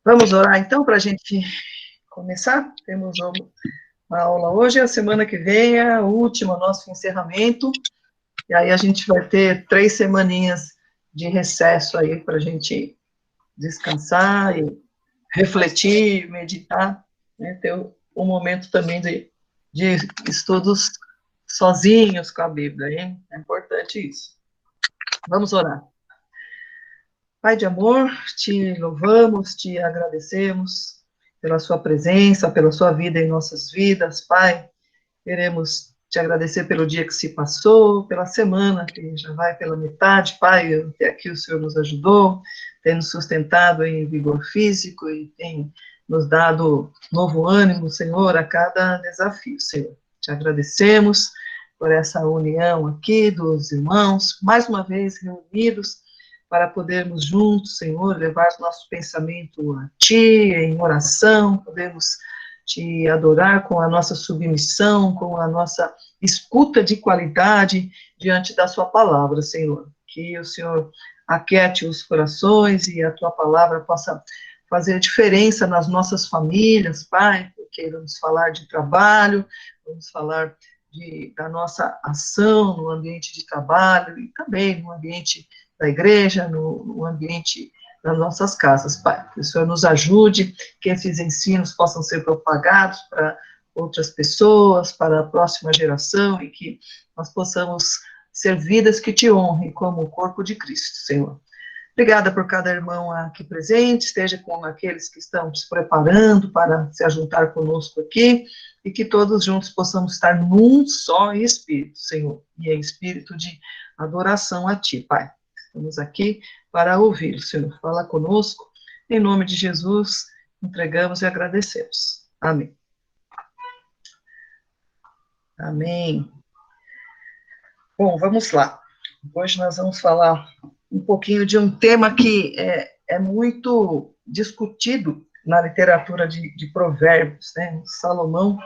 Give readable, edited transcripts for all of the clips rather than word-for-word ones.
Vamos orar, então, para a gente começar? Temos uma aula hoje, a semana que vem é a última, nosso encerramento, e aí a gente vai ter 3 semaninhas de recesso aí para a gente descansar e refletir, meditar, né, ter um momento também de estudos sozinhos com a Bíblia, hein? É importante isso. Vamos orar. Pai de amor, te louvamos, te agradecemos pela sua presença, pela sua vida em nossas vidas, Pai. Queremos te agradecer pelo dia que se passou, pela semana que já vai pela metade, Pai. Até aqui o Senhor nos ajudou, tem nos sustentado em vigor físico e tem nos dado novo ânimo, Senhor, a cada desafio, Senhor. Te agradecemos por essa união aqui dos irmãos, mais uma vez reunidos para podermos juntos, Senhor, levar nosso pensamento a Ti, em oração, podemos Te adorar com a nossa submissão, com a nossa escuta de qualidade diante da Sua palavra, Senhor. Que o Senhor aquiete os corações e a Tua palavra possa fazer diferença nas nossas famílias, Pai, porque vamos falar de trabalho, vamos falar da nossa ação no ambiente de trabalho e também no ambiente da igreja, no ambiente das nossas casas, Pai. Que o Senhor nos ajude, que esses ensinos possam ser propagados para outras pessoas, para a próxima geração, e que nós possamos ser vidas que te honrem como o corpo de Cristo, Senhor. Obrigada por cada irmão aqui presente, esteja com aqueles que estão se preparando para se ajuntar conosco aqui, e que todos juntos possamos estar num só espírito, Senhor, e é espírito de adoração a Ti, Pai. Estamos aqui para ouvir, Senhor. Fala conosco. Em nome de Jesus, entregamos e agradecemos. Amém. Amém. Bom, vamos lá. Hoje nós vamos falar um pouquinho de um tema que é muito discutido na literatura de provérbios, né? Salomão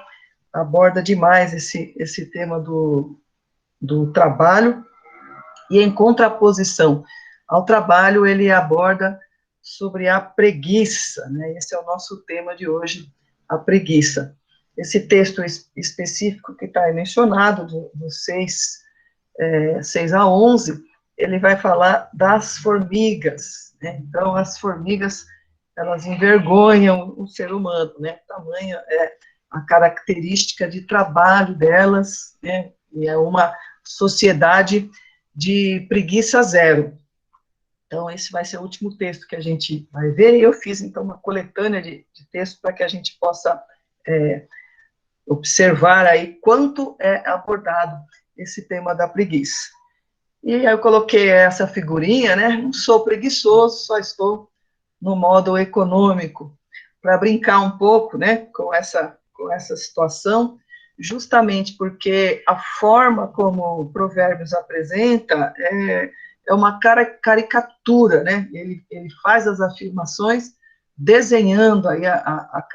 aborda demais esse tema do trabalho, e em contraposição ao trabalho, ele aborda sobre a preguiça, né? Esse é o nosso tema de hoje, a preguiça. Esse texto específico que está aí mencionado, do 6 a 11, ele vai falar das formigas, né? Então, as formigas, elas envergonham o ser humano, né? Tamanha é a característica de trabalho delas, né? E é uma sociedade de preguiça zero. Então, esse vai ser o último texto que a gente vai ver, e eu fiz, então, uma coletânea de textos para que a gente possa observar aí quanto é abordado esse tema da preguiça. E aí eu coloquei essa figurinha, né? Não sou preguiçoso, só estou no modo econômico, para brincar um pouco, né, com essa situação, justamente porque a forma como o Provérbios apresenta é uma caricatura, né? Ele faz as afirmações desenhando aí a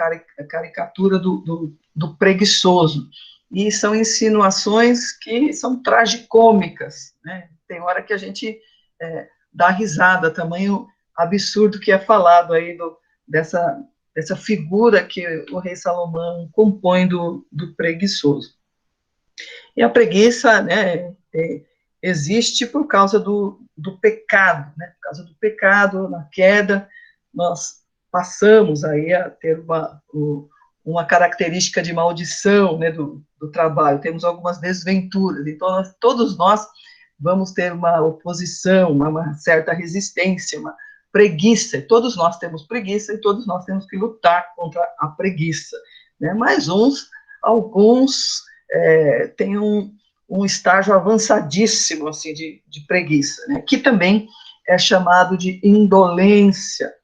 caricatura do preguiçoso. E são insinuações que são tragicômicas, né? Tem hora que a gente dá risada, tamanho absurdo que é falado aí dessa figura que o rei Salomão compõe do preguiçoso. E a preguiça, né, existe por causa do pecado, né? Por causa do pecado, na queda, nós passamos aí a ter uma característica de maldição, né, do trabalho, temos algumas desventuras, então todos nós vamos ter uma oposição, uma certa resistência, uma preguiça, todos nós temos preguiça e todos nós temos que lutar contra a preguiça, né? Mas alguns têm um estágio avançadíssimo, assim, de preguiça, né? Que também é chamado de indolência,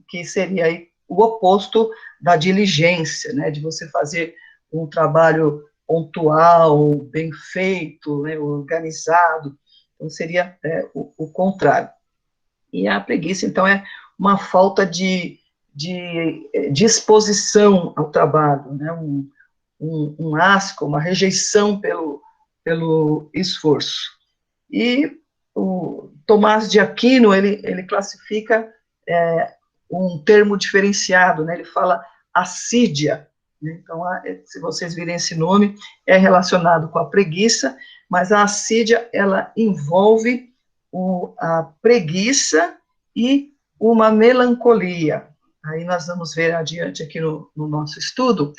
que seria aí o oposto da diligência, né? De você fazer um trabalho pontual, bem feito, né? Organizado, então seria o contrário. E a preguiça, então, é uma falta de disposição ao trabalho, né? Um asco, uma rejeição pelo esforço. E o Tomás de Aquino, ele classifica um termo diferenciado, né? Ele fala assídia, né? Então, se vocês virem esse nome, é relacionado com a preguiça, mas a assídia, ela envolve a preguiça e uma melancolia. Aí nós vamos ver adiante aqui no nosso estudo,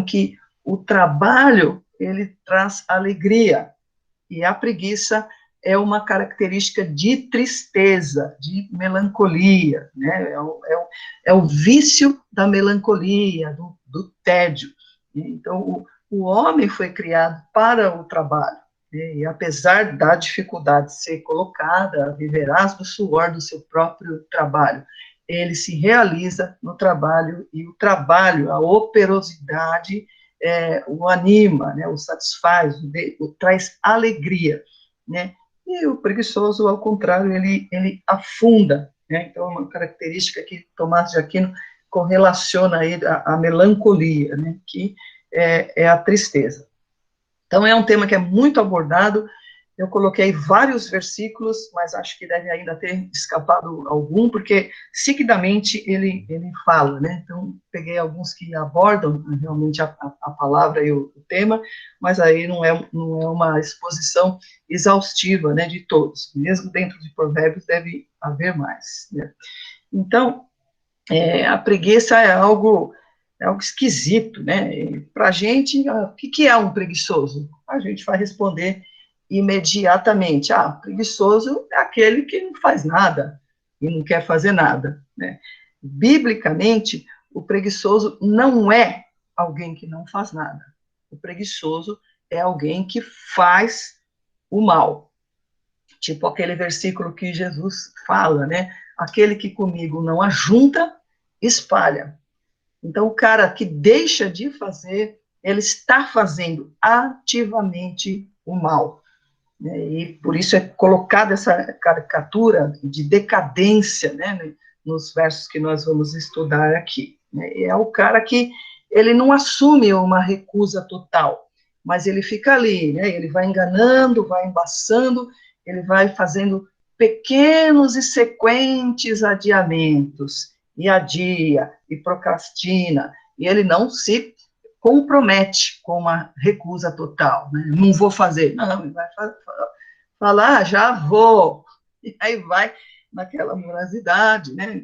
que o trabalho, ele traz alegria, e a preguiça é uma característica de tristeza, de melancolia, né? É o vício da melancolia, do tédio. Então, o homem foi criado para o trabalho, né? E apesar da dificuldade de ser colocada, viverás do suor do seu próprio trabalho, ele se realiza no trabalho, e o trabalho, a operosidade, o anima, né, o satisfaz, traz alegria, né? E o preguiçoso, ao contrário, ele afunda, né? Então, é uma característica que Tomás de Aquino correlaciona aí a melancolia, né? Que é a tristeza. Então, é um tema que é muito abordado. Eu coloquei vários versículos, mas acho que deve ainda ter escapado algum, porque seguidamente ele fala, né? Então, peguei alguns que abordam realmente a palavra e o tema, mas aí não é uma exposição exaustiva, né, de todos. Mesmo dentro de Provérbios deve haver mais, né? Então, a preguiça é algo esquisito, né? Para a gente, o que é um preguiçoso? A gente vai responder imediatamente: preguiçoso é aquele que não faz nada e não quer fazer nada, né? Biblicamente, o preguiçoso não é alguém que não faz nada. O preguiçoso é alguém que faz o mal. Tipo aquele versículo que Jesus fala, né? Aquele que comigo não ajunta, espalha. Então, o cara que deixa de fazer, ele está fazendo ativamente o mal, né? E por isso é colocada essa caricatura de decadência, né, nos versos que nós vamos estudar aqui, né? É o cara que ele não assume uma recusa total, mas ele fica ali, né? Ele vai enganando, vai embaçando, ele vai fazendo pequenos e sequentes adiamentos, e adia, e procrastina, e ele não se compromete com uma recusa total, né? Não vou fazer, não, ele vai falar, já vou, e aí vai naquela morosidade, né?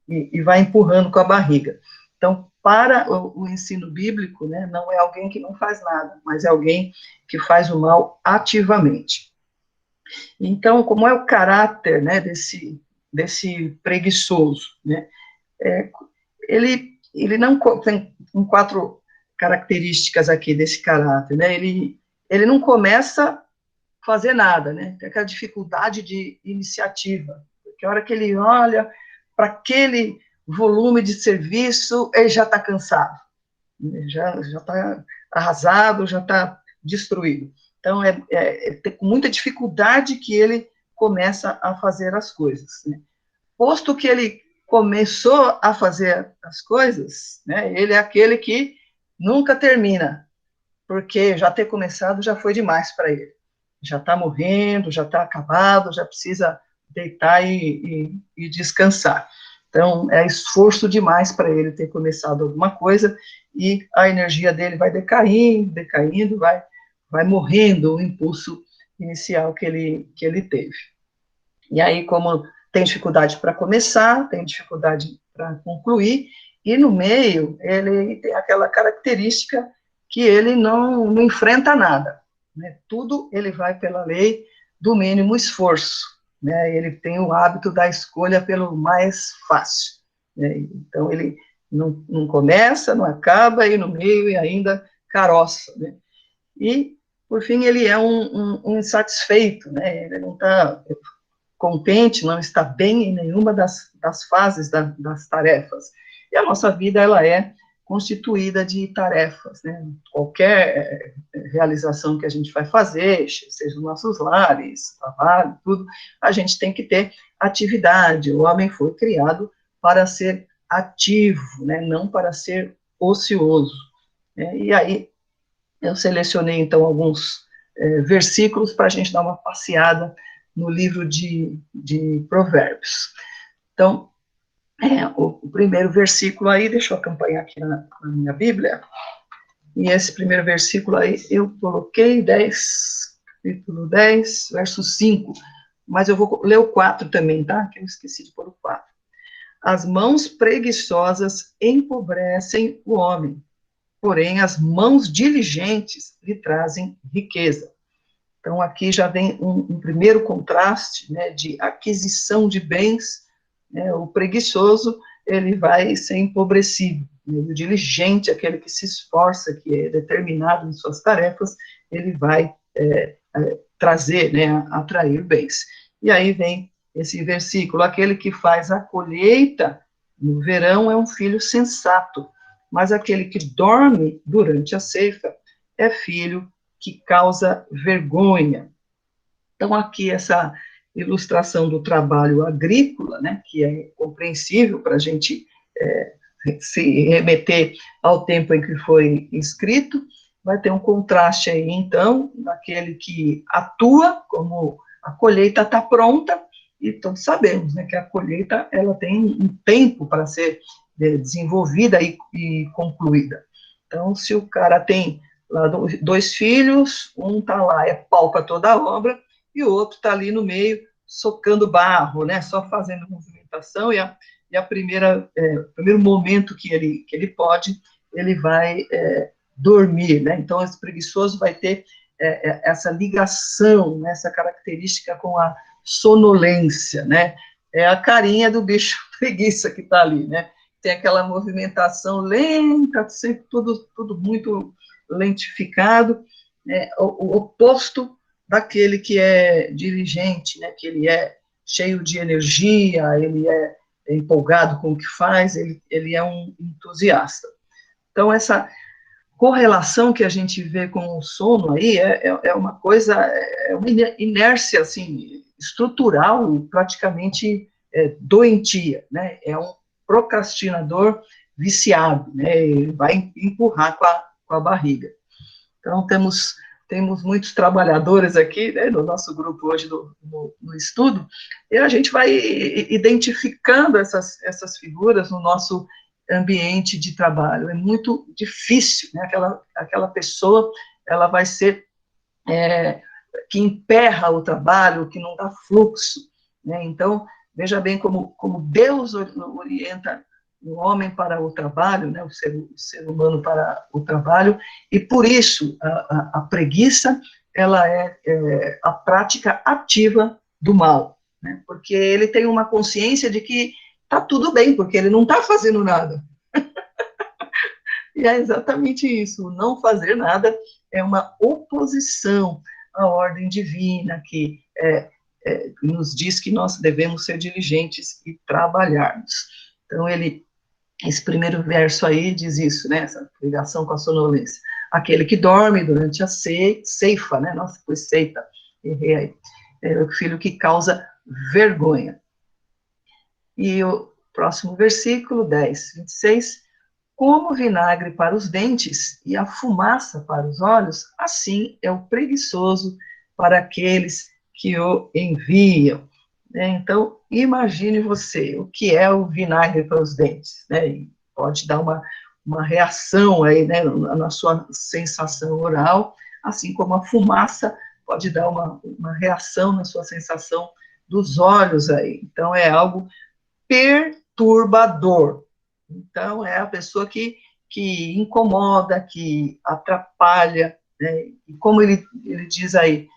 E vai empurrando com a barriga. Então, para o ensino bíblico, né, não é alguém que não faz nada, mas é alguém que faz o mal ativamente. Então, como é o caráter, né, desse preguiçoso, né? Ele não tem 4 características aqui desse caráter, né? Ele não começa a fazer nada, né? Tem aquela dificuldade de iniciativa, porque a hora que ele olha para aquele volume de serviço, ele já está cansado, já está arrasado, já está destruído. Então, é com muita dificuldade que ele começa a fazer as coisas, né? Posto que ele começou a fazer as coisas, né, ele é aquele que nunca termina, porque já ter começado já foi demais para ele. Já está morrendo, já está acabado, já precisa deitar e descansar. Então, é esforço demais para ele ter começado alguma coisa, e a energia dele vai decaindo, vai morrendo o impulso inicial que ele teve. E aí, como tem dificuldade para começar, tem dificuldade para concluir, e no meio ele tem aquela característica que ele não enfrenta nada, né? Tudo ele vai pela lei do mínimo esforço, né? Ele tem o hábito da escolha pelo mais fácil, né? Então ele não começa, não acaba, e no meio e ainda caroça, né? E, por fim, ele é um insatisfeito, né? Ele não está contente, não está bem em nenhuma das fases das tarefas. E a nossa vida, ela é constituída de tarefas, né? Qualquer realização que a gente vai fazer, seja nos nossos lares, trabalho, tudo, a gente tem que ter atividade. O homem foi criado para ser ativo, né? Não para ser ocioso, né? E aí, eu selecionei, então, alguns versículos para a gente dar uma passeada no livro de Provérbios. Então, O primeiro versículo aí, deixa eu acompanhar aqui na minha Bíblia, e esse primeiro versículo aí eu coloquei 10, capítulo 10, verso 5, mas eu vou ler o 4 também, tá? Que eu esqueci de pôr o 4. As mãos preguiçosas empobrecem o homem, porém as mãos diligentes lhe trazem riqueza. Então aqui já vem um primeiro contraste, né, de aquisição de bens, né, o preguiçoso, ele vai ser empobrecido, né, o diligente, aquele que se esforça, que é determinado em suas tarefas, ele vai trazer, né, atrair bens. E aí vem esse versículo, aquele que faz a colheita no verão é um filho sensato, mas aquele que dorme durante a ceifa é filho que causa vergonha. Então, aqui essa ilustração do trabalho agrícola, né, que é compreensível para a gente se remeter ao tempo em que foi escrito, vai ter um contraste aí, então, naquele que atua, como a colheita está pronta, e todos sabemos, né, que a colheita, ela tem um tempo para ser desenvolvida e concluída. Então, se o cara tem lá 2 filhos, um está lá, palpa toda a obra, e o outro está ali no meio, socando barro, né, só fazendo movimentação, e a o primeiro momento que ele pode, ele vai dormir, né? Então, esse preguiçoso vai ter essa ligação, né, essa característica com a sonolência, né? É a carinha do bicho preguiça que está ali, né? Tem aquela movimentação lenta, sempre tudo muito lentificado, né? O oposto daquele que é diligente, né? Que ele é cheio de energia, ele é empolgado com o que faz, ele é um entusiasta. Então, essa correlação que a gente vê com o sono aí é uma coisa, é uma inércia, assim, estrutural e praticamente doentia, né? É um procrastinador viciado, né? Ele vai empurrar com a barriga. Então, temos muitos trabalhadores aqui, né, no nosso grupo hoje no estudo, e a gente vai identificando essas figuras no nosso ambiente de trabalho. É muito difícil, né, aquela pessoa, ela vai ser que emperra o trabalho, que não dá fluxo, né? Então, veja bem como Deus orienta o homem para o trabalho, né, o ser humano para o trabalho, e por isso a preguiça, ela é a prática ativa do mal, né, porque ele tem uma consciência de que está tudo bem, porque ele não está fazendo nada. E é exatamente isso, o não fazer nada é uma oposição à ordem divina, que nos diz que nós devemos ser diligentes e trabalharmos. Então, esse primeiro verso aí diz isso, né, essa ligação com a sonolência. Aquele que dorme durante a ceifa, né, nossa, foi seita, errei aí, é o filho que causa vergonha. E o próximo versículo, 10, 26, como o vinagre para os dentes e a fumaça para os olhos, assim é o preguiçoso para aqueles que o enviam. Então, imagine você, o que é o vinagre para os dentes, né? E pode dar uma reação aí, né, na sua sensação oral, assim como a fumaça pode dar uma reação na sua sensação dos olhos aí. Então, é algo perturbador. Então, é a pessoa que incomoda, que atrapalha, né? E como ele diz aí,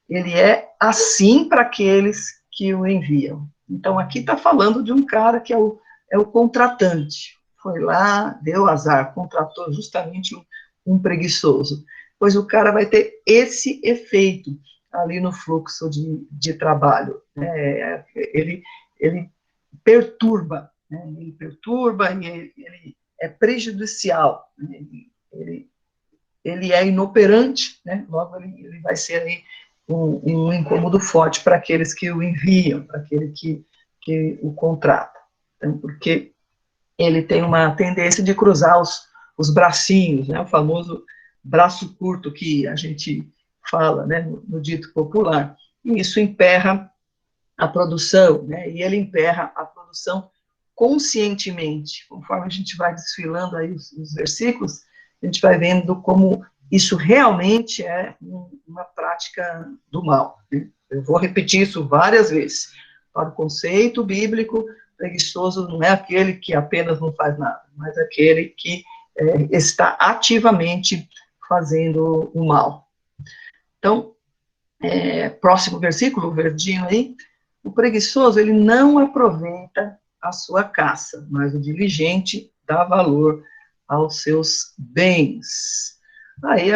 ele é assim para aqueles que o enviam. Então, aqui está falando de um cara que é o contratante. Foi lá, deu azar, contratou justamente um preguiçoso. Pois o cara vai ter esse efeito ali no fluxo de trabalho. Né? Ele perturba, né? Ele perturba e ele é prejudicial. Né? Ele é inoperante, né? Logo ele vai ser aí um incômodo forte para aqueles que o enviam, para aquele que o contrata. Então, porque ele tem uma tendência de cruzar os bracinhos, né? O famoso braço curto que a gente fala, né? No dito popular. E isso emperra a produção, né? E ele emperra a produção conscientemente. Conforme a gente vai desfilando aí os versículos, a gente vai vendo como isso realmente é uma prática do mal, né? Eu vou repetir isso várias vezes. Para o conceito bíblico, preguiçoso não é aquele que apenas não faz nada, mas aquele que está ativamente fazendo o mal. Então, próximo versículo, o verdinho aí, o preguiçoso, ele não aproveita a sua caça, mas o diligente dá valor aos seus bens. Aí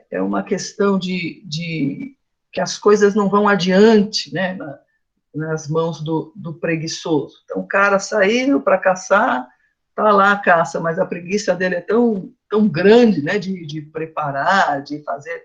é uma questão de que as coisas não vão adiante, né, nas mãos do preguiçoso. Então, o cara saiu para caçar, tá lá a caça, mas a preguiça dele é tão grande, né, de preparar, de fazer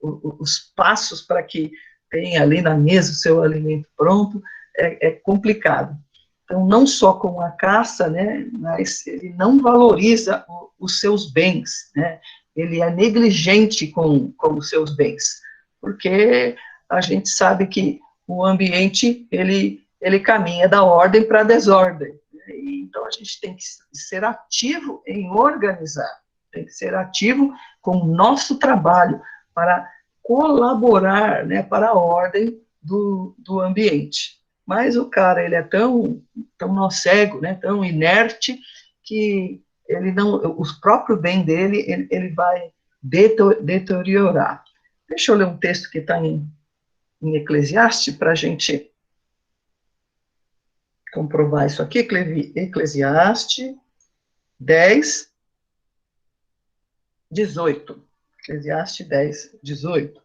os passos para que tenha ali na mesa o seu alimento pronto, é complicado. Então, não só com a caça, né, mas ele não valoriza os seus bens, né, ele é negligente com os seus bens, porque a gente sabe que o ambiente, ele caminha da ordem para a desordem, né, então a gente tem que ser ativo em organizar, tem que ser ativo com o nosso trabalho, para colaborar, né, para a ordem do ambiente. Mas o cara, ele é tão nó cego, né, tão inerte, que ele não, o próprio bem dele, ele vai deteriorar. Deixa eu ler um texto que está em Eclesiastes, para a gente comprovar isso aqui, Eclesiastes 10, 18. Eclesiastes 10, 18.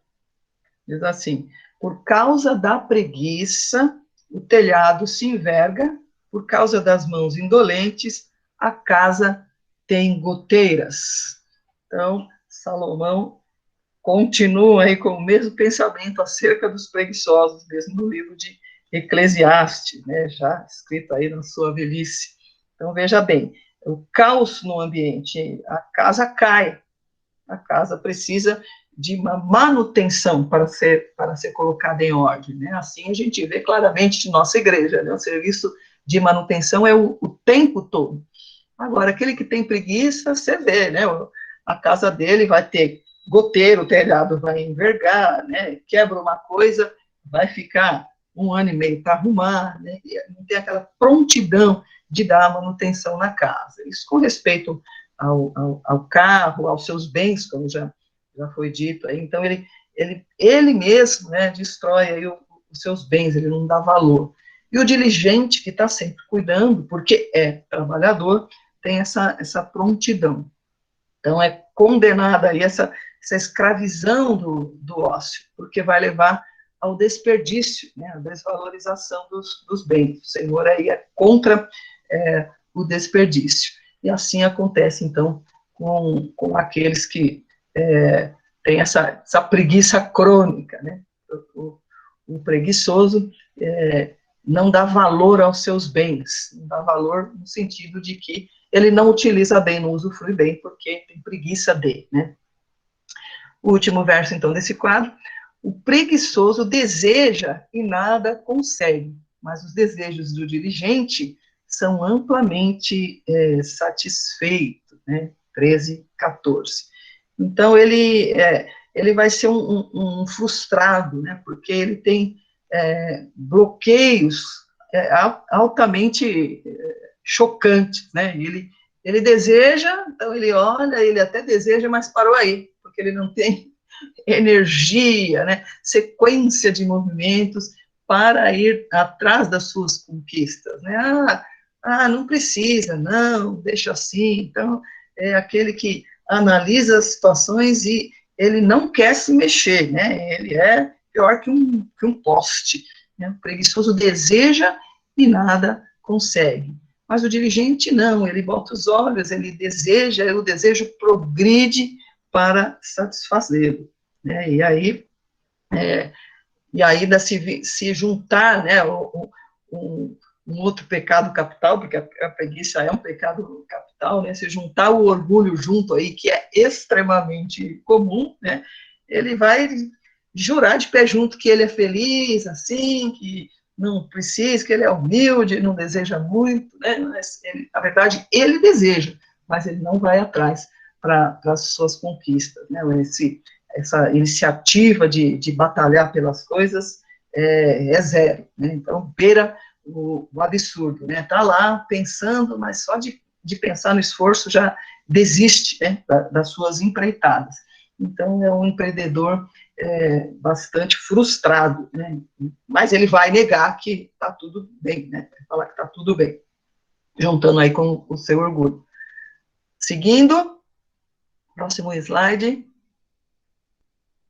Diz assim: por causa da preguiça, o telhado se enverga, por causa das mãos indolentes, a casa tem goteiras. Então, Salomão continua aí com o mesmo pensamento acerca dos preguiçosos, mesmo no livro de Eclesiastes, né, já escrito aí na sua velhice. Então, veja bem, o caos no ambiente, a casa cai, a casa precisa de uma manutenção para ser colocada em ordem, né? Assim a gente vê claramente de nossa igreja, né? O serviço de manutenção é o tempo todo. Agora, aquele que tem preguiça, você vê, né? A casa dele vai ter goteiro, o telhado vai envergar, né? Quebra uma coisa, vai ficar 1 ano e meio para arrumar, né? E não tem aquela prontidão de dar manutenção na casa. Isso com respeito ao carro, aos seus bens, como já foi dito aí. Então, ele mesmo, né, destrói aí os seus bens, ele não dá valor. E o diligente, que está sempre cuidando, porque é trabalhador, tem essa prontidão. Então, é condenada aí essa escravidão do ócio, porque vai levar ao desperdício, né, à desvalorização dos bens. O Senhor aí é contra o desperdício. E assim acontece, então, com aqueles que têm essa preguiça crônica, né? O preguiçoso não dá valor aos seus bens, não dá valor no sentido de que ele não utiliza bem, não usufrui bem, porque tem preguiça de, né? O último verso, então, desse quadro: o preguiçoso deseja e nada consegue, mas os desejos do diligente são amplamente satisfeitos, né? 13, 14. Então, ele vai ser um frustrado, né? Porque ele tem bloqueios altamente chocantes, né? Ele deseja, então ele olha, ele até deseja, mas parou aí, porque ele não tem energia, né? Sequência de movimentos para ir atrás das suas conquistas, né? Não precisa, não, deixa assim. Então, é aquele que analisa as situações e ele não quer se mexer, né? Ele é pior que um poste, né? O preguiçoso deseja e nada consegue. Mas o diligente não, ele bota os olhos, ele deseja, e o desejo progride para satisfazê-lo, né? E aí ainda se juntar, né, um outro pecado capital, porque a preguiça é um pecado capital, né, se juntar o orgulho junto aí, que é extremamente comum, né, ele vai jurar de pé junto que ele é feliz, assim, que não precisa, que ele é humilde, não deseja muito, né? Mas ele, na verdade, ele deseja, mas ele não vai atrás para as suas conquistas, né? Essa iniciativa de batalhar pelas coisas é zero, né? Então, beira o absurdo, né? Está lá pensando, mas só de pensar no esforço já desiste, né, das suas empreitadas. Então, é um empreendedor bastante frustrado, né? Mas ele vai negar que está tudo bem, né? Vai falar que está tudo bem, juntando aí com o seu orgulho. Seguindo, próximo slide.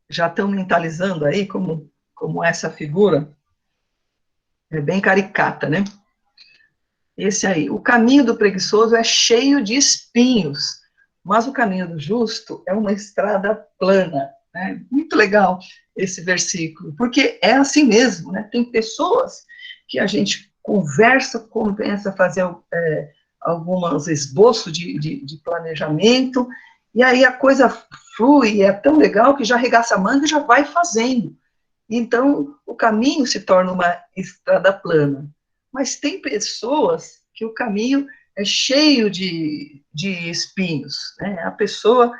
Já estão mentalizando aí como essa figura é bem caricata, né? Esse aí, o caminho do preguiçoso é cheio de espinhos, mas o caminho do justo é uma estrada plana, né? Muito legal esse versículo, porque é assim mesmo, né? Tem pessoas que a gente conversa, começa a fazer alguns esboços de planejamento, e aí a coisa flui, é tão legal que já arregaça a manga e já vai fazendo. Então, o caminho se torna uma estrada plana. Mas tem pessoas que o caminho é cheio de espinhos, né? A pessoa,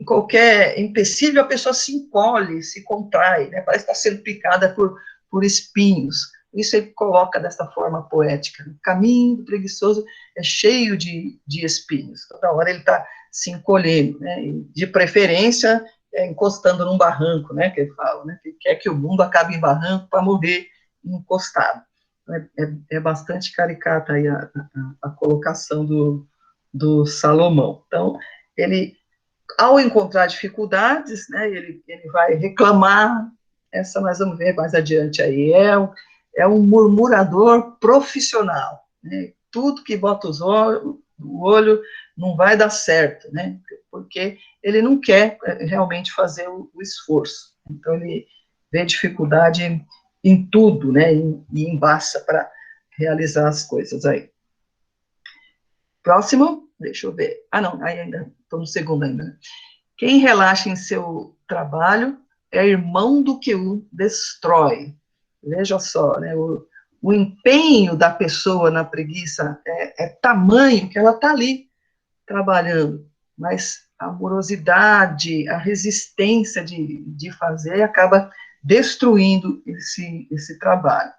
qualquer empecilho, a pessoa se encolhe, se contrai, né? Parece estar sendo picada por espinhos. Isso ele coloca dessa forma poética. O caminho do preguiçoso é cheio de espinhos. Toda hora ele está se encolhendo, né? E de preferência, encostando num barranco, né? Que ele fala, né? Que quer que o mundo acabe em barranco para morrer encostado. É bastante caricata aí a colocação do Salomão. Então, ele, ao encontrar dificuldades, né, ele vai reclamar, essa nós vamos ver mais adiante aí, é um murmurador profissional, né, tudo que bota o olho não vai dar certo, né, porque ele não quer realmente fazer o esforço, então ele vê dificuldade em tudo, né, e embaça para realizar as coisas aí. Próximo, deixa eu ver. Ah, não, ainda estou no segundo ainda. Né? Quem relaxa em seu trabalho é irmão do que o destrói. Veja só, né? O empenho da pessoa na preguiça é tamanho que ela está ali trabalhando, mas a morosidade, a resistência de fazer acaba destruindo esse trabalho.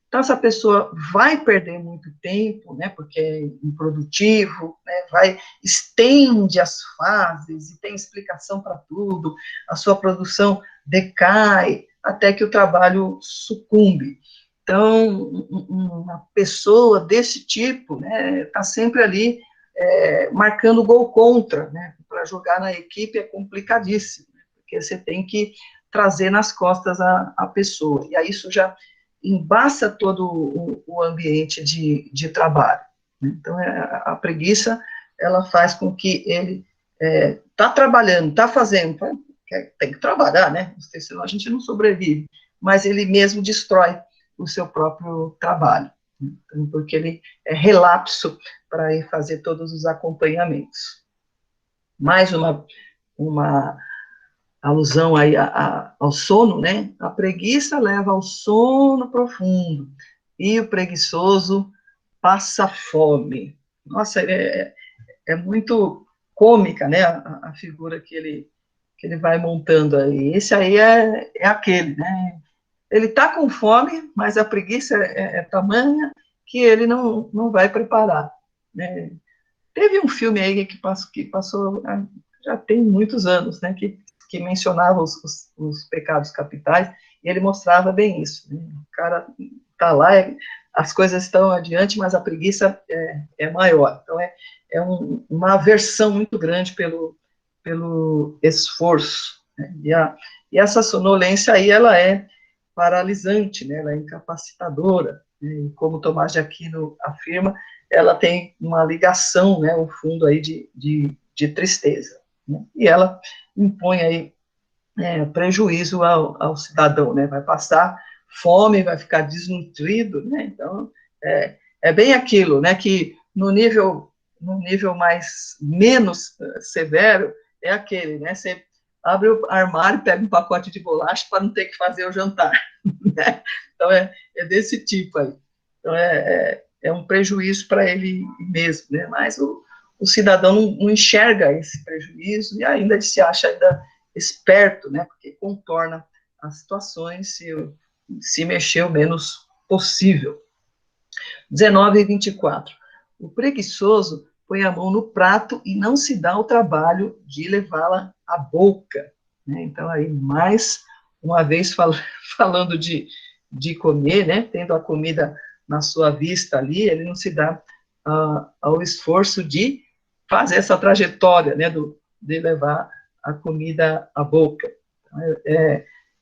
Então, essa pessoa vai perder muito tempo, né, porque é improdutivo, né, estende as fases e tem explicação para tudo, a sua produção decai até que o trabalho sucumbe. Então, uma pessoa desse tipo, né, está sempre ali marcando gol contra, né, para jogar na equipe é complicadíssimo, porque você tem que trazer nas costas a pessoa, e aí isso já embaça todo o ambiente de trabalho. Então, a preguiça, ela faz com que ele está trabalhando, está fazendo, tem que trabalhar, né? Porque senão a gente não sobrevive, mas ele mesmo destrói o seu próprio trabalho, então, porque ele é relapso para ir fazer todos os acompanhamentos. Mais uma alusão aí ao sono, né? A preguiça leva ao sono profundo e o preguiçoso passa fome. Nossa, é muito cômica, né? A figura que ele vai montando aí. Esse aí é aquele, né? Ele está com fome, mas a preguiça é tamanha que ele não vai preparar, né? Teve um filme aí que passou já tem muitos anos, né? Que mencionava os pecados capitais, e ele mostrava bem isso. Né? O cara está lá, as coisas estão adiante, mas a preguiça é maior. Então, uma aversão muito grande pelo esforço. Né? E essa sonolência aí, ela é paralisante, né? Ela é incapacitadora. Né? E como Tomás de Aquino afirma, ela tem uma ligação, né? Um fundo aí de tristeza. Né? E ela impõe aí prejuízo ao cidadão, né? Vai passar fome, vai ficar desnutrido, né? Então, é bem aquilo, né? Que no nível mais menos severo é aquele, né? Você abre o armário, pega um pacote de bolacha para não ter que fazer o jantar. Né? Então, é desse tipo aí. Então, é um prejuízo para ele mesmo, né? Mas o cidadão não enxerga esse prejuízo e ainda se acha ainda esperto, né? Porque contorna as situações se mexer o menos possível. 19 e 24. O preguiçoso põe a mão no prato e não se dá o trabalho de levá-la à boca. Né? Então, aí, mais uma vez, falando de comer, né? Tendo a comida na sua vista ali, ele não se dá ao esforço de fazer essa trajetória, né? De levar a comida à boca.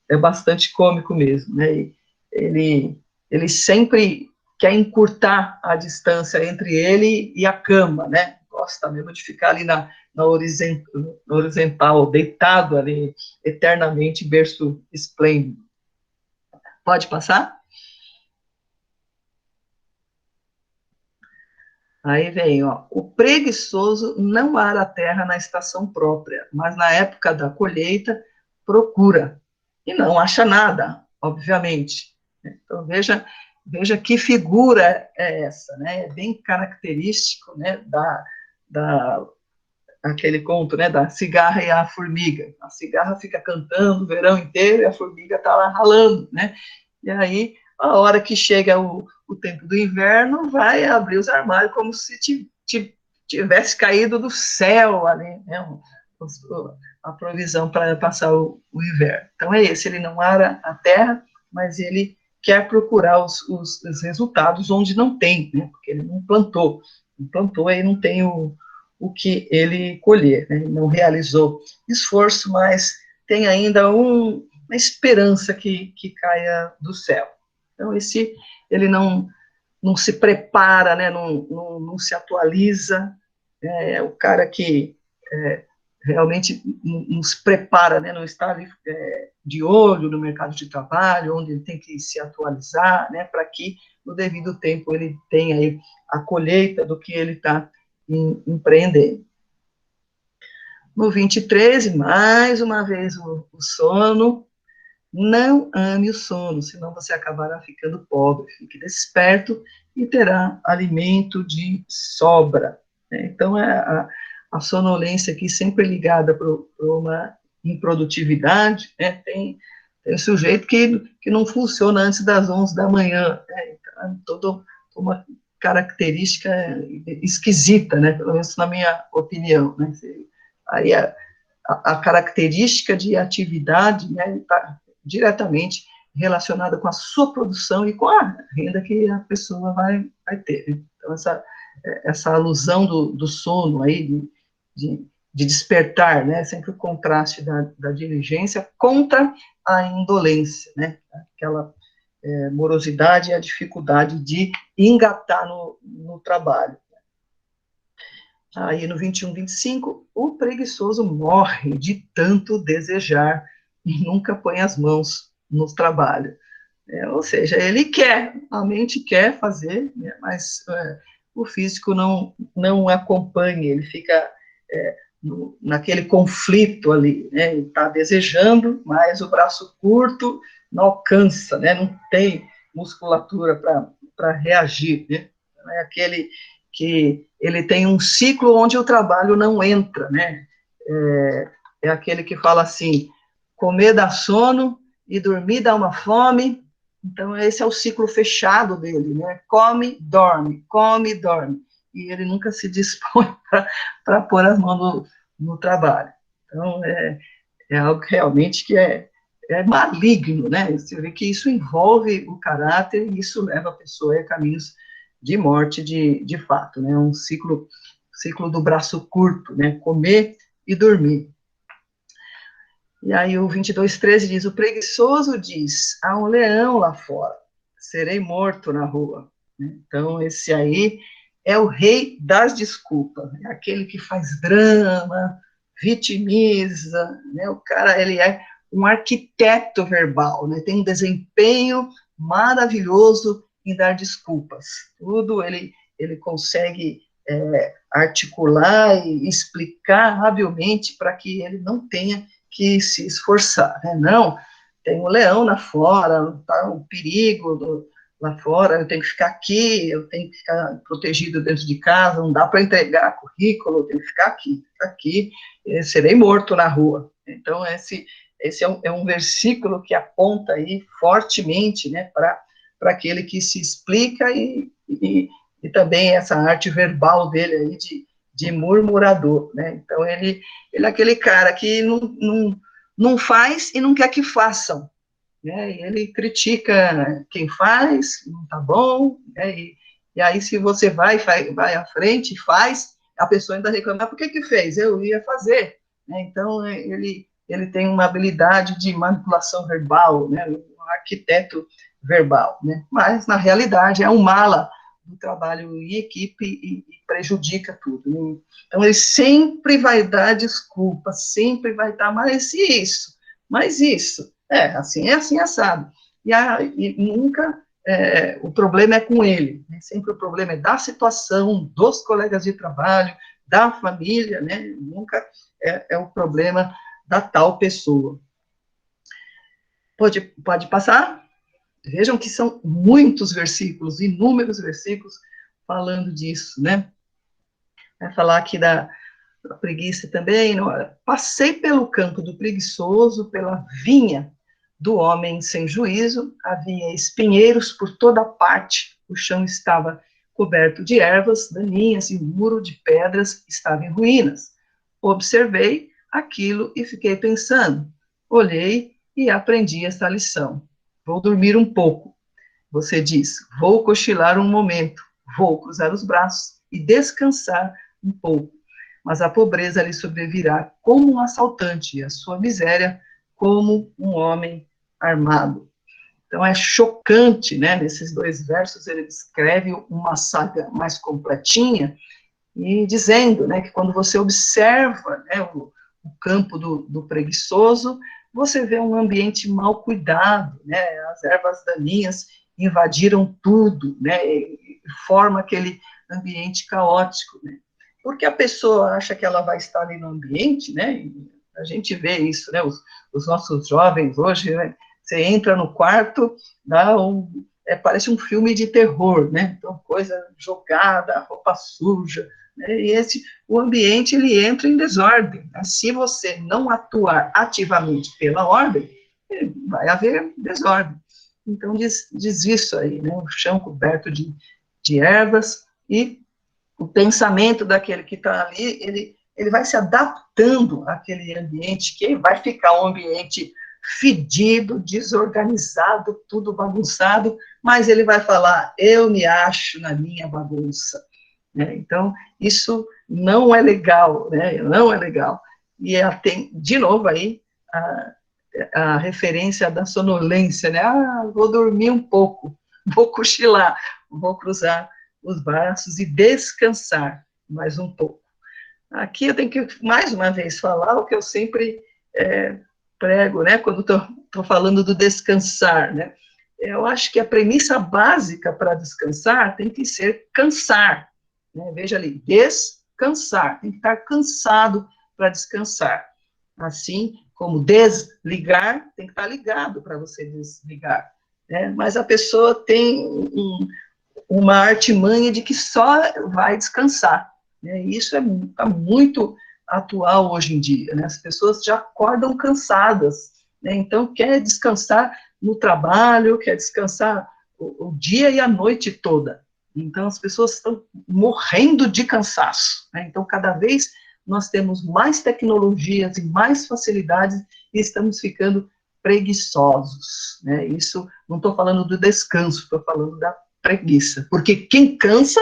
É bastante cômico mesmo, né? E ele sempre quer encurtar a distância entre ele e a cama, né? Gosta mesmo de ficar ali na horizontal, deitado ali eternamente, berço esplêndido. Pode passar? Aí vem, ó, o preguiçoso não ara a terra na estação própria, mas na época da colheita procura e não acha nada, obviamente. Então veja que figura é essa, né? É bem característico, né, da aquele conto, né, da cigarra e a formiga. A cigarra fica cantando o verão inteiro e a formiga está lá ralando, né? E aí, a hora que chega o tempo do inverno, vai abrir os armários como se tivesse caído do céu ali, né? A provisão para passar o inverno. Então é esse, ele não ara a terra, mas ele quer procurar os resultados onde não tem, né? Porque ele não plantou. Não plantou, aí não tem o que ele colher, né? Não realizou esforço, mas tem ainda uma esperança que caia do céu. Então, ele não se prepara, né? Não se atualiza, é o cara que realmente não se prepara, né? Não está de olho no mercado de trabalho, onde ele tem que se atualizar, né? Para que no devido tempo ele tenha aí a colheita do que ele está empreendendo. No 23, mais uma vez o sono. Não ame o sono, senão você acabará ficando pobre. Fique desperto e terá alimento de sobra. Então, a sonolência aqui sempre ligada para uma improdutividade. Né? Tem sujeito que não funciona antes das 11 da manhã. Né? Então, toda uma característica esquisita, né? Pelo menos na minha opinião. Né? Aí a característica de atividade, né, está diretamente relacionada com a sua produção e com a renda que a pessoa vai ter. Então, essa alusão do sono aí, de despertar, né, sempre o contraste da diligência contra a indolência, né, aquela morosidade e a dificuldade de engatar no trabalho. Aí no 21, 25, o preguiçoso morre de tanto desejar e nunca põe as mãos no trabalho. Ou seja, ele quer, a mente quer fazer, né, mas o físico não acompanha, ele fica naquele conflito ali, né, ele está desejando, mas o braço curto não alcança, né, não tem musculatura para reagir, né, é aquele que ele tem um ciclo onde o trabalho não entra, né, é aquele que fala assim, comer dá sono e dormir dá uma fome. Então, esse é o ciclo fechado dele, né? Come, dorme, e ele nunca se dispõe para pôr as mãos no trabalho. Então, é algo realmente que é maligno, né? Você vê que isso envolve o caráter e isso leva a pessoa a caminhos de morte de fato, né? Um ciclo do braço curto, né? Comer e dormir. E aí o 22:13 diz, o preguiçoso diz, há um leão lá fora, serei morto na rua. Então, esse aí é o rei das desculpas, é aquele que faz drama, vitimiza, né? O cara, ele é um arquiteto verbal, né? Tem um desempenho maravilhoso em dar desculpas. Tudo ele consegue articular e explicar habilmente para que ele não tenha que se esforçar, né? Não, tem um leão lá fora, tá um perigo lá fora, eu tenho que ficar aqui, eu tenho que ficar protegido dentro de casa, não dá para entregar currículo, eu tenho que ficar aqui, serei morto na rua. Então, esse é um versículo que aponta aí fortemente, né, para aquele que se explica e também essa arte verbal dele aí de murmurador, né? Então, ele é aquele cara que não faz e não quer que façam, né? E ele critica quem faz, não tá bom, né? E aí, se você vai à frente e faz, a pessoa ainda reclama, por que fez? Eu ia fazer, né? Então, ele tem uma habilidade de manipulação verbal, né? Um arquiteto verbal, né? Mas, na realidade, é um mala do trabalho em equipe e prejudica tudo, né? Então, ele sempre vai dar desculpa, sempre vai dar, mas isso, é assim, assado. E nunca o problema é com ele, né? Sempre o problema é da situação, dos colegas de trabalho, da família, né? Nunca é o problema da tal pessoa. Pode passar? Vejam que são muitos versículos, inúmeros versículos falando disso, né? Vai falar aqui da preguiça também. Não, passei pelo campo do preguiçoso, pela vinha do homem sem juízo, havia espinheiros por toda parte, o chão estava coberto de ervas daninhas e o muro de pedras estava em ruínas. Observei aquilo e fiquei pensando. Olhei e aprendi essa lição. Vou dormir um pouco. Você diz, vou cochilar um momento, vou cruzar os braços e descansar um pouco. Mas a pobreza lhe sobrevirá como um assaltante e a sua miséria como um homem armado. Então é chocante, né? Nesses dois versos ele descreve uma saga mais completinha e dizendo, né, que quando você observa, né, o campo do preguiçoso, você vê um ambiente mal cuidado, né? As ervas daninhas invadiram tudo, né? E forma aquele ambiente caótico, né? Porque a pessoa acha que ela vai estar ali no ambiente, né? E a gente vê isso, né? Os nossos jovens hoje, né? Você entra no quarto, parece um filme de terror, né? Então, coisa jogada, roupa suja, né? E o ambiente, ele entra em desordem, né? Se você não atuar ativamente pela ordem, vai haver desordem. Então, diz isso aí, né? O chão coberto de ervas e o pensamento daquele que está ali, ele vai se adaptando àquele ambiente, que vai ficar um ambiente fedido, desorganizado, tudo bagunçado, mas ele vai falar, eu me acho na minha bagunça, né? Então, isso não é legal, né? Não é legal. E tem, de novo aí, a referência da sonolência, né? Vou dormir um pouco, vou cochilar, vou cruzar os braços e descansar mais um pouco. Aqui eu tenho que, mais uma vez, falar o que eu sempre prego, né, quando estou falando do descansar, né? Eu acho que a premissa básica para descansar tem que ser cansar, né? Veja ali, descansar, tem que estar cansado para descansar. Assim como desligar, tem que estar ligado para você desligar, né? Mas a pessoa tem uma artimanha de que só vai descansar, né? Isso está muito atual hoje em dia, né? As pessoas já acordam cansadas, né? Então quer descansar no trabalho, quer descansar o dia e a noite toda. Então as pessoas estão morrendo de cansaço, né? Então cada vez nós temos mais tecnologias e mais facilidades e estamos ficando preguiçosos, né? Isso, não estou falando do descanso, estou falando da preguiça, porque quem cansa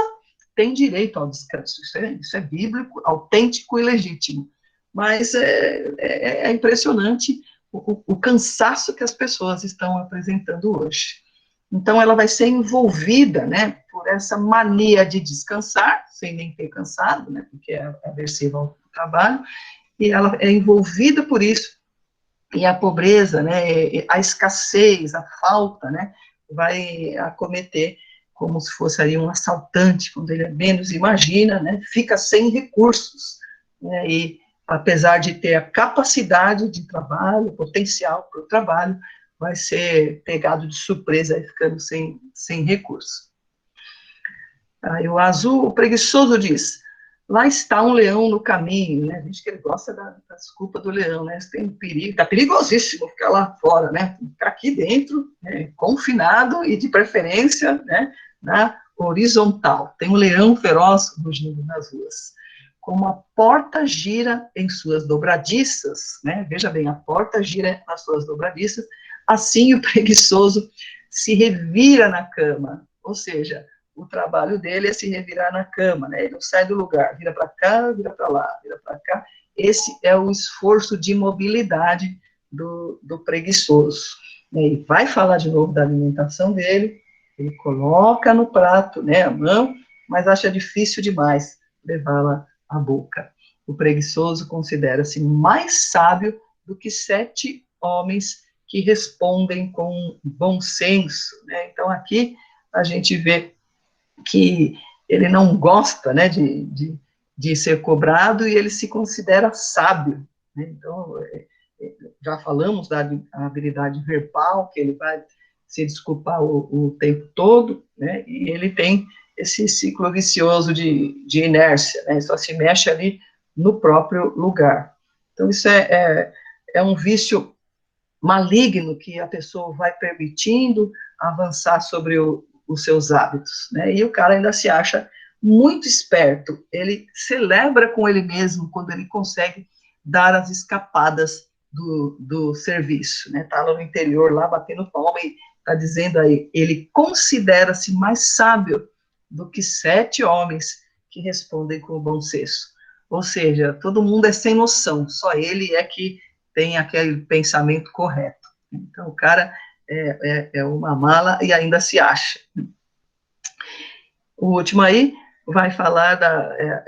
tem direito ao descanso, isso é bíblico, autêntico e legítimo, mas é impressionante o cansaço que as pessoas estão apresentando hoje. Então, ela vai ser envolvida, né, por essa mania de descansar, sem nem ter cansado, né, porque é aversiva ao trabalho, e ela é envolvida por isso, e a pobreza, né, a escassez, a falta, né, vai acometer como se fosse ali um assaltante, quando ele menos imagina, né, fica sem recursos, né, apesar de ter a capacidade de trabalho, potencial para o trabalho, vai ser pegado de surpresa, aí ficando sem recurso. Aí o azul, o preguiçoso diz, lá está um leão no caminho, né? Diz que ele gosta da desculpa do leão, né? Tem um perigo, tá perigosíssimo ficar lá fora, né? Ficar aqui dentro, né? Confinado e de preferência, né? Na horizontal. Tem um leão feroz rugindo nas ruas. Como a porta gira em suas dobradiças, né? Veja bem, a porta gira nas suas dobradiças, assim o preguiçoso se revira na cama, ou seja, o trabalho dele é se revirar na cama, né? Ele não sai do lugar, vira para cá, vira para lá, vira para cá. Esse é o esforço de mobilidade do preguiçoso. Ele vai falar de novo da alimentação dele, ele coloca no prato, né, a mão, mas acha difícil demais levá-la à boca. O preguiçoso considera-se mais sábio do que 7 homens que respondem com bom senso, né? Então, aqui a gente vê que ele não gosta, né, de ser cobrado e ele se considera sábio, né? Então, já falamos da habilidade verbal, que ele vai se desculpar o tempo todo, né, e ele tem esse ciclo vicioso de inércia, né, só se mexe ali no próprio lugar. Então, isso é um vício maligno que a pessoa vai permitindo avançar sobre os seus hábitos, né? E o cara ainda se acha muito esperto, ele celebra com ele mesmo quando ele consegue dar as escapadas do serviço, né? Tá lá no interior, lá batendo palma e tá dizendo aí, ele considera-se mais sábio do que 7 homens que respondem com bom senso. Ou seja, todo mundo é sem noção, só ele é que tem aquele pensamento correto. Então, o cara é uma mala e ainda se acha. O último aí vai falar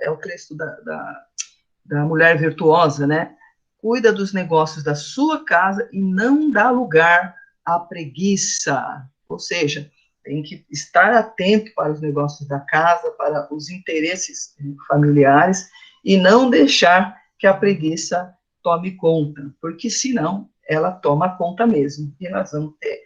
o texto da mulher virtuosa, né? Cuida dos negócios da sua casa e não dá lugar à preguiça. Ou seja, tem que estar atento para os negócios da casa, para os interesses familiares e não deixar que a preguiça tome conta, porque senão ela toma conta mesmo. E nós vamos ter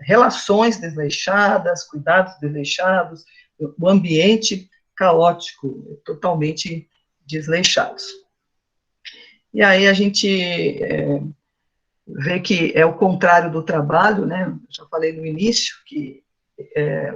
relações desleixadas, cuidados desleixados, o ambiente caótico, totalmente desleixados. E aí a gente vê que é o contrário do trabalho, né? Já falei no início que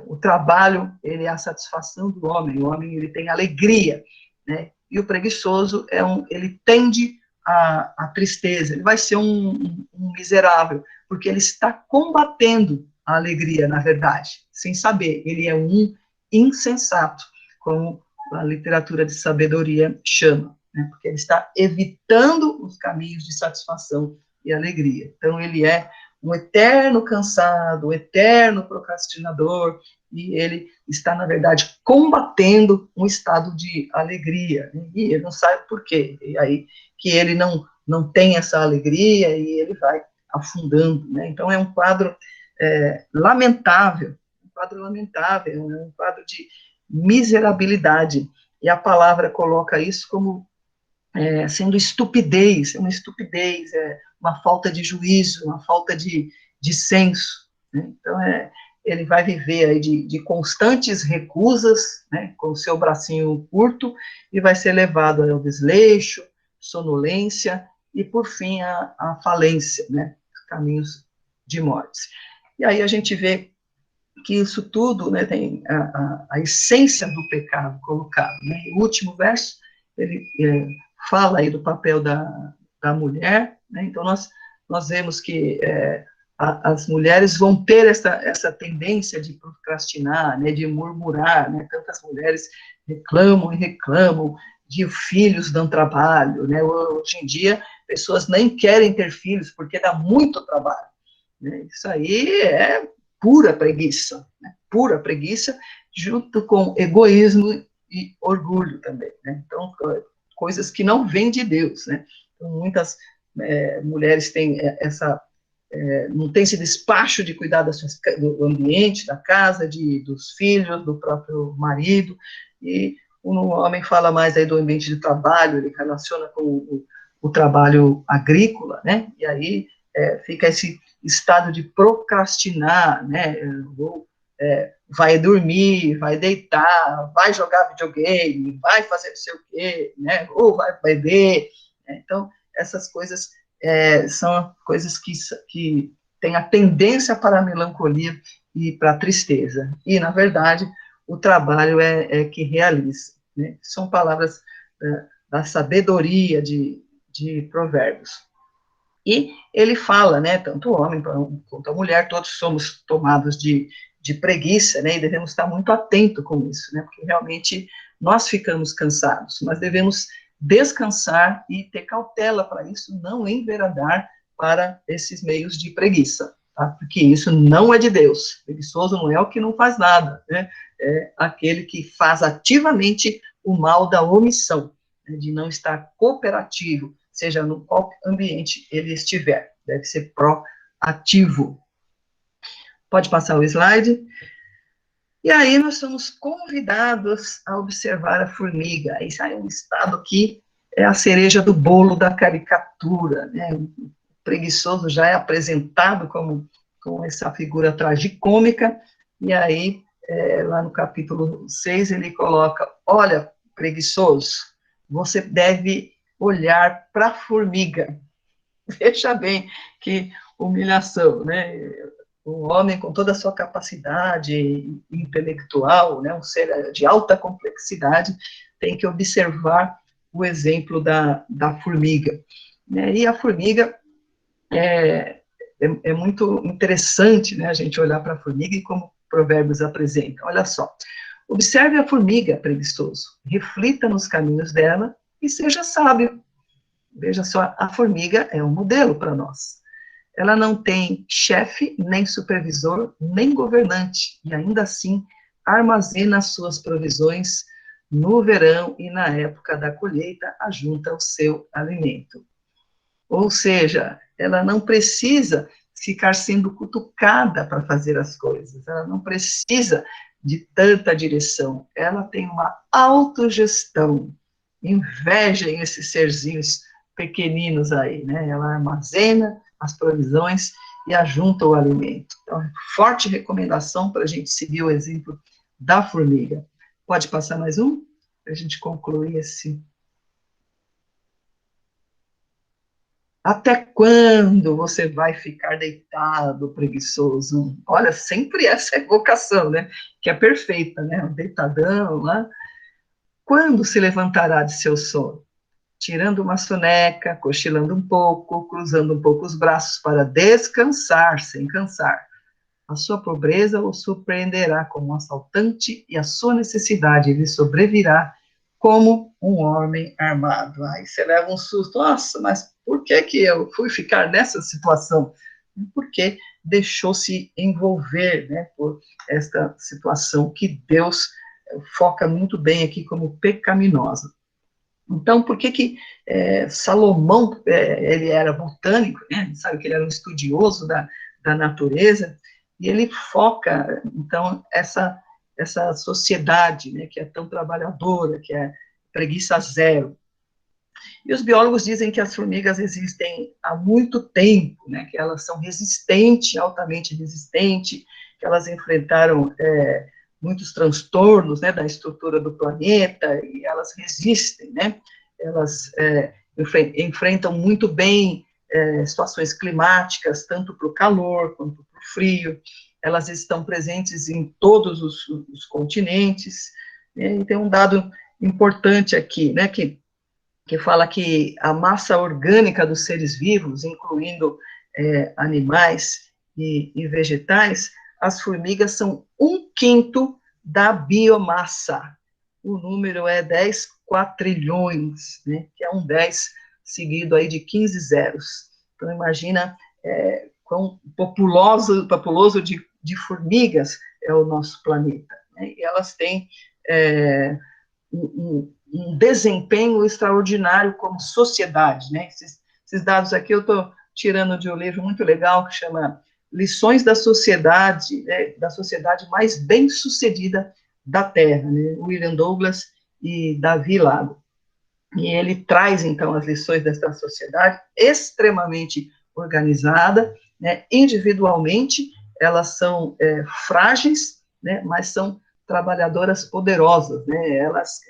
o trabalho, ele é a satisfação do homem, o homem ele tem alegria, né? E o preguiçoso ele tende à tristeza, ele vai ser um miserável, porque ele está combatendo a alegria, na verdade, sem saber, ele é um insensato, como a literatura de sabedoria chama, né? Porque ele está evitando os caminhos de satisfação e alegria. Então, ele é um eterno cansado, um eterno procrastinador, e ele está, na verdade, combatendo um estado de alegria, e ele não sabe por quê, e aí que ele não tem essa alegria, e ele vai afundando, né? Então, é um quadro lamentável, um quadro de miserabilidade, e a palavra coloca isso como sendo estupidez, uma estupidez, uma falta de juízo, uma falta de senso, né? Então, ele vai viver aí de constantes recusas, né, com o seu bracinho curto, e vai ser levado ao desleixo, sonolência, e, por fim, a falência, né, caminhos de morte. E aí a gente vê que isso tudo, né, tem a essência do pecado colocado, né? O último verso, ele fala aí do papel da mulher, né? Então nós vemos que as mulheres vão ter essa tendência de procrastinar, né, de murmurar, né? Tantas mulheres reclamam e reclamam de filhos dão trabalho, né? Hoje em dia, pessoas nem querem ter filhos porque dá muito trabalho, né? Isso aí é pura preguiça, né? Pura preguiça, junto com egoísmo e orgulho também, né? Então, coisas que não vêm de Deus, né? Então, muitas mulheres têm não tem esse despacho de cuidar do ambiente, da casa, dos filhos, do próprio marido, e O homem fala mais aí do ambiente de trabalho, ele relaciona com o trabalho agrícola, né? E aí fica esse estado de procrastinar, né? Ou, vai dormir, vai deitar, vai jogar videogame, vai fazer não sei o quê, né? Ou vai beber. Né? Então, essas coisas são coisas que têm a tendência para a melancolia e para a tristeza. E, na verdade, o trabalho é que realiza. Né? São palavras da sabedoria de Provérbios. E ele fala, né, tanto o homem quanto a mulher, todos somos tomados de preguiça, né, e devemos estar muito atentos com isso, né, porque realmente nós ficamos cansados, mas devemos descansar e ter cautela para isso, não enveredar para esses meios de preguiça, tá? Porque isso não é de Deus. Preguiçoso não é o que não faz nada, né, é aquele que faz ativamente o mal da omissão, né, de não estar cooperativo, seja no qual ambiente ele estiver. Deve ser proativo. Pode passar o slide. E aí nós somos convidados a observar a formiga. Isso aí é um estado que é a cereja do bolo da caricatura, né? O preguiçoso já é apresentado como essa figura tragicômica, e aí, lá no capítulo 6, ele coloca, olha, preguiçoso, você deve olhar para a formiga. Veja bem que humilhação, né? O homem, com toda a sua capacidade intelectual, né, um ser de alta complexidade, tem que observar o exemplo da formiga. Né? E a formiga é muito interessante, né, a gente olhar para a formiga e como Provérbios apresenta. Olha só, observe a formiga, preguiçoso, reflita nos caminhos dela e seja sábio. Veja só, a formiga é um modelo para nós. Ela não tem chefe, nem supervisor, nem governante, e ainda assim armazena suas provisões no verão e na época da colheita, ajunta o seu alimento. Ou seja, ela não precisa ficar sendo cutucada para fazer as coisas, ela não precisa de tanta direção, ela tem uma autogestão. Invejem esses serzinhos pequeninos aí, né? Ela armazena as provisões e ajunta o alimento. Então, forte recomendação para a gente seguir o exemplo da formiga. Pode passar mais um? Para a gente concluir esse. Até quando você vai ficar deitado, preguiçoso? Olha, sempre essa evocação, né? Que é perfeita, né? Deitadão lá. Quando se levantará de seu sono? Tirando uma soneca, cochilando um pouco, cruzando um pouco os braços para descansar sem cansar. A sua pobreza o surpreenderá como um assaltante e a sua necessidade lhe sobrevirá como um homem armado. Aí você leva um susto, nossa, mas por que eu fui ficar nessa situação? Porque deixou-se envolver, né, por esta situação que Deus foca muito bem aqui como pecaminosa. Então, por que Salomão, ele era botânico, né? Sabe que ele era um estudioso da natureza, e ele foca, então, essa sociedade, né, que é tão trabalhadora, que é preguiça zero. E os biólogos dizem que as formigas existem há muito tempo, né, que elas são resistentes, altamente resistentes, que elas enfrentaram muitos transtornos, né, da estrutura do planeta, e elas resistem, né, elas enfrentam muito bem situações climáticas, tanto para o calor quanto para o frio, elas estão presentes em todos os continentes, né, e tem um dado importante aqui, né, que fala que a massa orgânica dos seres vivos, incluindo animais e vegetais, as formigas são 1/5 da biomassa. O número é 10 quatrilhões, né, que é um 10 seguido aí de 15 zeros. Então, imagina quão populoso de formigas é o nosso planeta. Né, e elas têm um desempenho extraordinário como sociedade, né? Esses dados aqui eu estou tirando de um livro muito legal que chama Lições da Sociedade, né, da sociedade mais bem-sucedida da Terra, né? William Douglas e Davi Lago. E ele traz, então, as lições dessa sociedade extremamente organizada, né, individualmente, elas são frágeis, né, mas são trabalhadoras poderosas, né, elas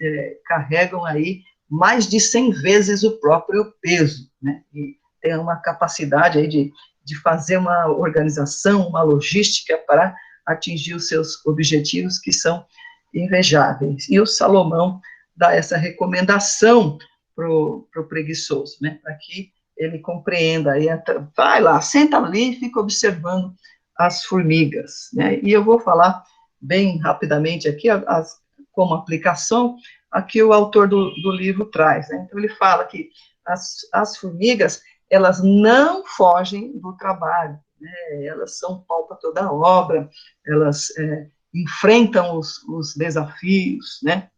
carregam aí mais de 100 vezes o próprio peso, né, e tem uma capacidade aí de fazer uma organização, uma logística para atingir os seus objetivos, que são invejáveis. E o Salomão dá essa recomendação para o preguiçoso, né, para que ele compreenda, aí, vai lá, senta ali e fica observando as formigas, né, e eu vou falar bem rapidamente aqui, como aplicação, aqui o autor do livro traz, né, então ele fala que as formigas, elas não fogem do trabalho, né, elas são pau para toda a obra, elas enfrentam os desafios, né,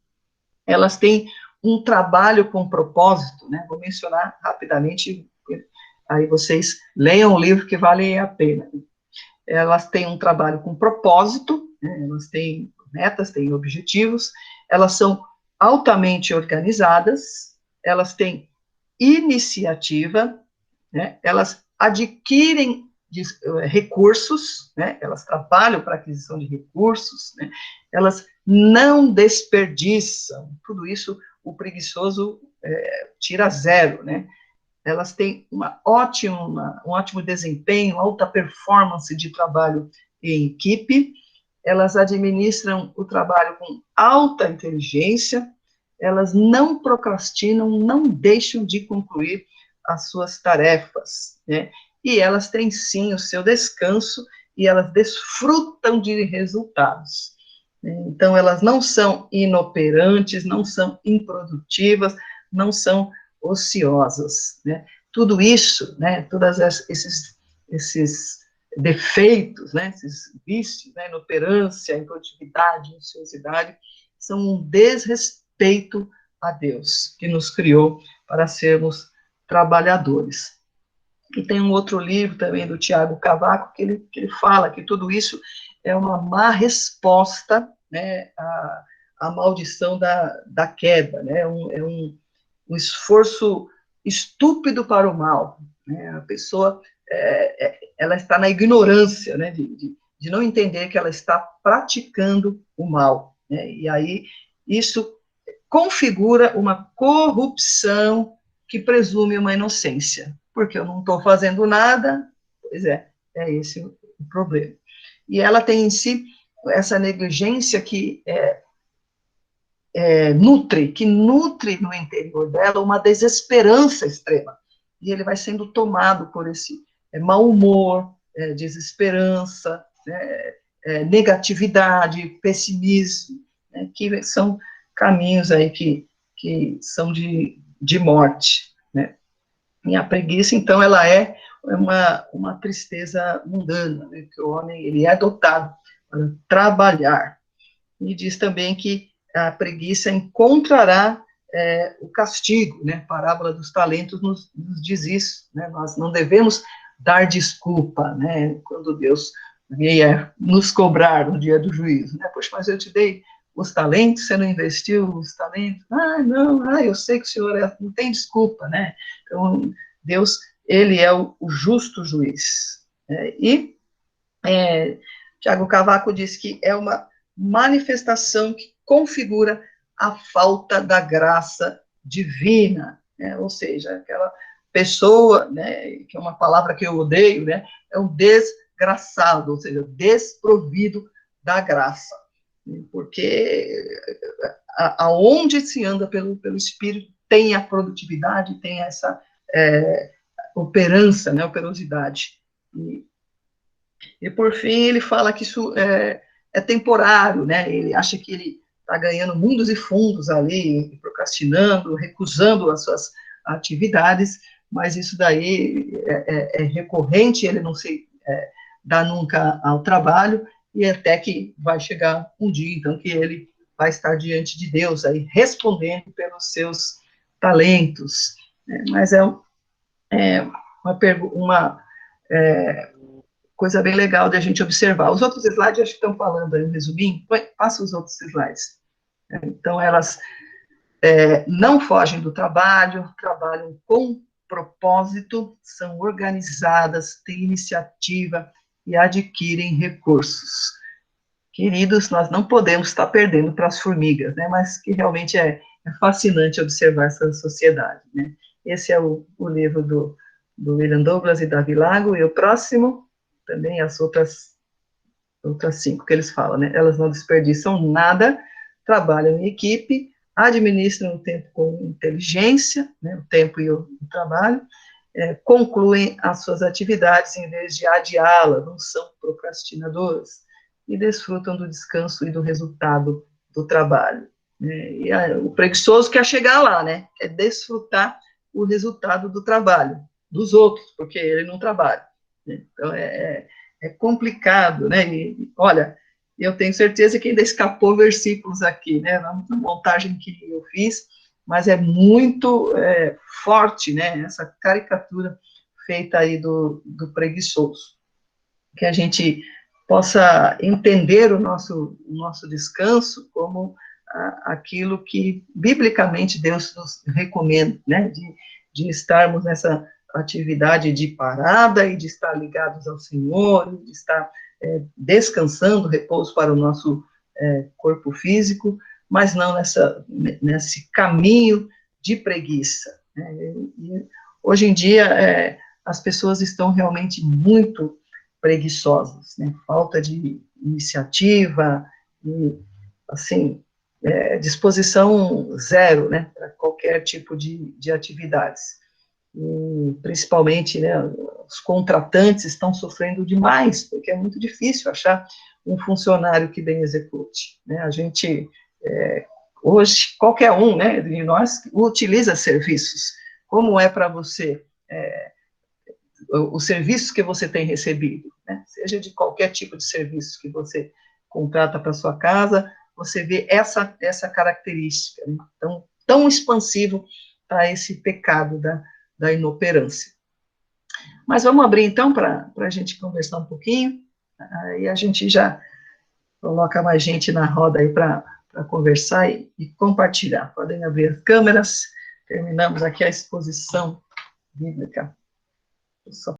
elas têm um trabalho com propósito, né, vou mencionar rapidamente, aí vocês leiam o livro que vale a pena. Elas têm um trabalho com propósito, né, elas têm metas, têm objetivos, elas são altamente organizadas, elas têm iniciativa, né, elas adquirem recursos, né, elas trabalham para aquisição de recursos, né, elas não desperdiçam, tudo isso o preguiçoso tira zero, né, elas têm um ótimo desempenho, alta performance de trabalho em equipe, elas administram o trabalho com alta inteligência, elas não procrastinam, não deixam de concluir as suas tarefas, né? E elas têm, sim, o seu descanso e elas desfrutam de resultados. Então, elas não são inoperantes, não são improdutivas, não são ociosas, né? Tudo isso, né, todos esses defeitos, né, esses vícios, né, inoperância, improdutividade, ociosidade, são um desrespeito a Deus, que nos criou para sermos trabalhadores. E tem um outro livro também do Tiago Cavaco, que ele fala que tudo isso é uma má resposta, né, à maldição da queda, né, um esforço estúpido para o mal, né, a pessoa, ela está na ignorância, né, de não entender que ela está praticando o mal, né, e aí isso configura uma corrupção que presume uma inocência, porque eu não estou fazendo nada, pois é esse o problema. E ela tem em si essa negligência que nutre no interior dela uma desesperança extrema, e ele vai sendo tomado por esse mau humor, desesperança, negatividade, pessimismo, né, que são caminhos aí que são de morte, né? E a preguiça, então, ela é uma tristeza mundana, né, que o homem ele é dotado para trabalhar. E diz também que a preguiça encontrará o castigo, né? A parábola dos talentos nos diz isso, né? Nós não devemos dar desculpa, né? Quando Deus vier nos cobrar no dia do juízo, né? Poxa, mas eu te dei os talentos, você não investiu os talentos? Ah, não, eu sei que o Senhor não tem desculpa, né? Então, Deus, ele é o justo juiz. Tiago Cavaco diz que é uma manifestação que configura a falta da graça divina, né? Ou seja, aquela pessoa, né, que é uma palavra que eu odeio, né, é um desgraçado, ou seja, desprovido da graça, porque aonde se anda pelo Espírito tem a produtividade, tem essa operança, né, operosidade. E, por fim, ele fala que isso é temporário, né? Ele acha que ele está ganhando mundos e fundos ali, procrastinando, recusando as suas atividades, mas isso daí é recorrente, ele não se dá nunca ao trabalho, e até que vai chegar um dia, então, que ele vai estar diante de Deus, aí, respondendo pelos seus talentos. Mas uma coisa bem legal de a gente observar. Os outros slides, acho que estão falando aí, um resuminho. Passa os outros slides. Então, elas não fogem do trabalho, trabalham com propósito, são organizadas, têm iniciativa e adquirem recursos. Queridos, nós não podemos estar perdendo para as formigas, né? Mas que realmente é fascinante observar essa sociedade, né? Esse é o livro do William Douglas e Davi Lago, e o próximo, também as outras 5 que eles falam, né? Elas não desperdiçam nada, trabalham em equipe, administram o tempo com inteligência, né? O tempo e o trabalho, concluem as suas atividades em vez de adiá-las, não são procrastinadoras, e desfrutam do descanso e do resultado do trabalho. Né? E o preguiçoso quer chegar lá, né? Quer desfrutar o resultado do trabalho, dos outros, porque ele não trabalha. Né? Então, é complicado, né? E, olha, eu tenho certeza que ainda escapou versículos aqui, né? Na montagem que eu fiz, mas é muito forte, né? Essa caricatura feita aí do preguiçoso. Que a gente possa entender o nosso descanso como aquilo que, biblicamente, Deus nos recomenda, né? De estarmos nessa atividade de parada e de estar ligados ao Senhor, de estar descansando, repouso para o nosso corpo físico, mas não nesse caminho de preguiça. Né? E hoje em dia, as pessoas estão realmente muito preguiçosas, né? Falta de iniciativa, e, assim, disposição zero, né, para qualquer tipo de atividades. E, principalmente, né, os contratantes estão sofrendo demais, porque é muito difícil achar um funcionário que bem execute. Né? A gente, hoje, qualquer um, né, de nós utiliza serviços. Como é para você os serviços que você tem recebido, né? Seja de qualquer tipo de serviço que você contrata para sua casa, você vê essa característica, né? Tão expansivo para esse pecado da inoperância. Mas vamos abrir, então, para a gente conversar um pouquinho, aí a gente já coloca mais gente na roda aí para conversar e compartilhar. Podem abrir as câmeras, terminamos aqui a exposição bíblica. Só